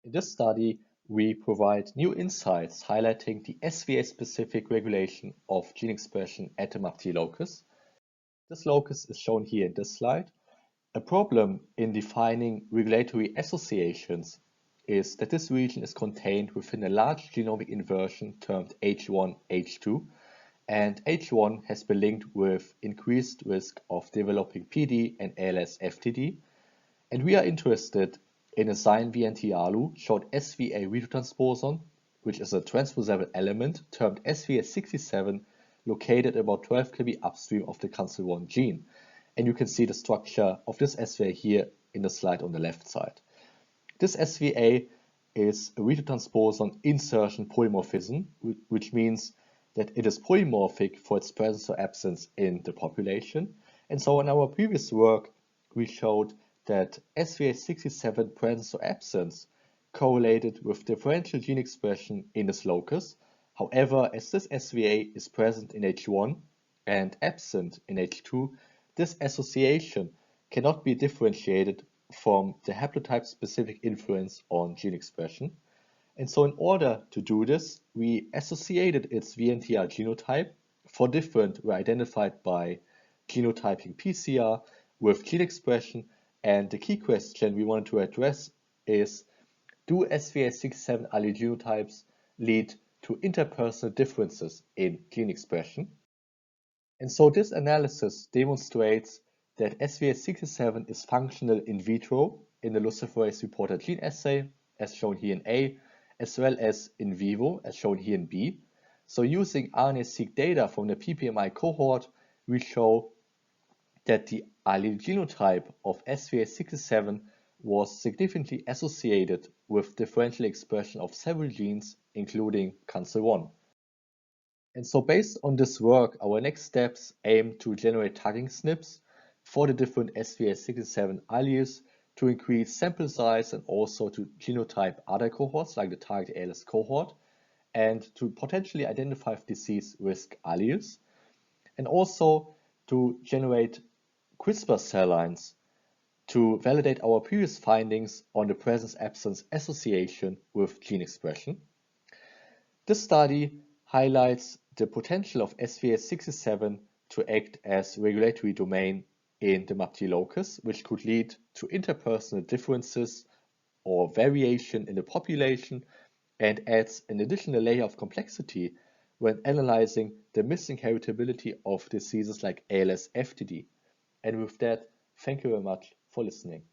In this study, we provide new insights highlighting the SVA-specific regulation of gene expression at the MAPT locus. This locus is shown here in this slide. A problem in defining regulatory associations is that this region is contained within a large genomic inversion termed H1, H2, and H1 has been linked with increased risk of developing PD and ALS-FTD, and we are interested in a SINE VNT ALU showed SVA retrotransposon, which is a transposable element termed SVA67 located about 12 kb upstream of the cancel-1 gene. And you can see the structure of this SVA here in the slide on the left side. This SVA is a retrotransposon insertion polymorphism, which means that it is polymorphic for its presence or absence in the population. And so in our previous work, we showed that SVA67 presence or absence correlated with differential gene expression in this locus. However, as this SVA is present in H1 and absent in H2, this association cannot be differentiated from the haplotype-specific influence on gene expression. And so in order to do this, we associated its VNTR genotype for different were identified by genotyping PCR with gene expression. And the key question we wanted to address is, do SVA67 allele genotypes lead to interpersonal differences in gene expression? And so this analysis demonstrates that SVA67 is functional in vitro in the luciferase reporter gene assay, as shown here in A, as well as in vivo, as shown here in B. So using RNA-seq data from the PPMI cohort, we show that the allele genotype of SVA67 was significantly associated with differential expression of several genes, including cancel-1. And so based on this work, our next steps aim to generate tagging SNPs for the different SVA67 alleles to increase sample size and also to genotype other cohorts like the target ALS cohort and to potentially identify disease risk alleles, and also to generate CRISPR cell lines to validate our previous findings on the presence-absence association with gene expression. This study highlights the potential of SVA67 to act as regulatory domain in the MAPT locus, which could lead to interpersonal differences or variation in the population and adds an additional layer of complexity when analyzing the missing heritability of diseases like ALS-FTD. And with that, thank you very much for listening.